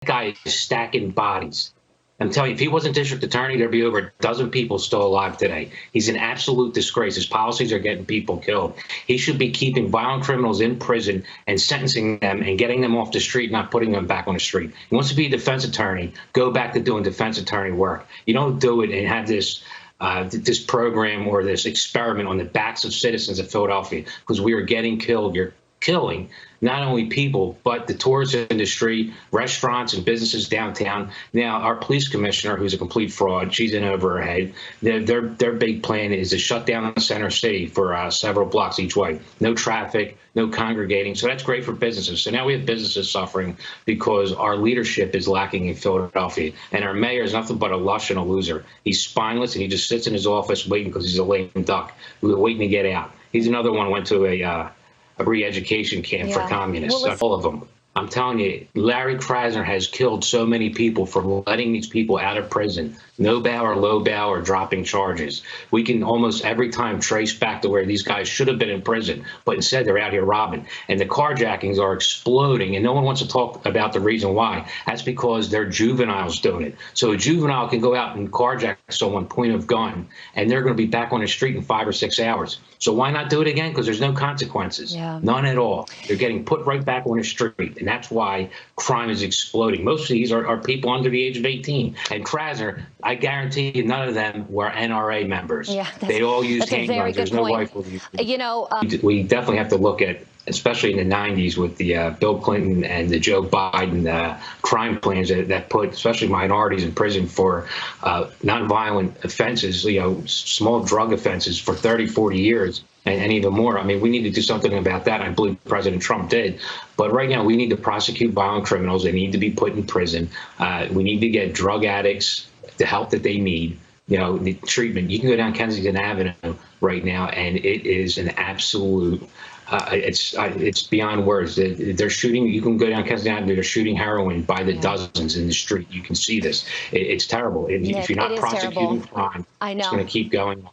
guy is stacking bodies. I'm telling you, if he wasn't district attorney, there'd be over a dozen people still alive today. He's an absolute disgrace. His policies are getting people killed. He should be keeping violent criminals in prison and sentencing them and getting them off the street, not putting them back on the street. He wants to be a defense attorney. Go back to doing defense attorney work. You don't do it and have this this program or this experiment on the backs of citizens of Philadelphia, because we are getting killed. You're killing not only people, but the tourist industry, restaurants and businesses downtown. Now, our police commissioner, who's a complete fraud, she's in over her head. Their big plan is to shut down the center city for several blocks each way. No traffic, no congregating. So that's great for businesses. So now we have businesses suffering because our leadership is lacking in Philadelphia. And our mayor is nothing but a lush and a loser. He's spineless, and he just sits in his office waiting because he's a lame duck. We're waiting to get out. He's another one who went to a re-education camp for communists. Well, all of them. I'm telling you, Larry Krasner has killed so many people for letting these people out of prison, no bail or low bail or dropping charges. We can almost every time trace back to where these guys should have been in prison, but instead they're out here robbing. And the carjackings are exploding, and no one wants to talk about the reason why. That's because they're juveniles doing it. So a juvenile can go out and carjack someone, point of gun, and they're going to be back on the street in 5 or 6 hours. So why not do it again? Because there's no consequences, none at all. They're getting put right back on the street. And that's why crime is exploding. Most of these are people under the age of 18. And Krasner, I guarantee you, none of them were NRA members. They all used handguns. There's no rifle use. You know, we definitely have to look at, especially in the 90s with the Bill Clinton and the Joe Biden crime plans that put especially minorities in prison for nonviolent offenses, small drug offenses for 30, 40 years. And even more. I mean, we need to do something about that. I believe President Trump did. But right now, we need to prosecute violent criminals. They need to be put in prison. We need to get drug addicts the help that they need, the treatment. You can go down Kensington Avenue right now, and it is an absolute it's beyond words. They're shooting. You can go down Kensington Avenue. They're shooting heroin by the dozens in the street. You can see this. It's terrible. If you're not prosecuting crime, it's going to keep going.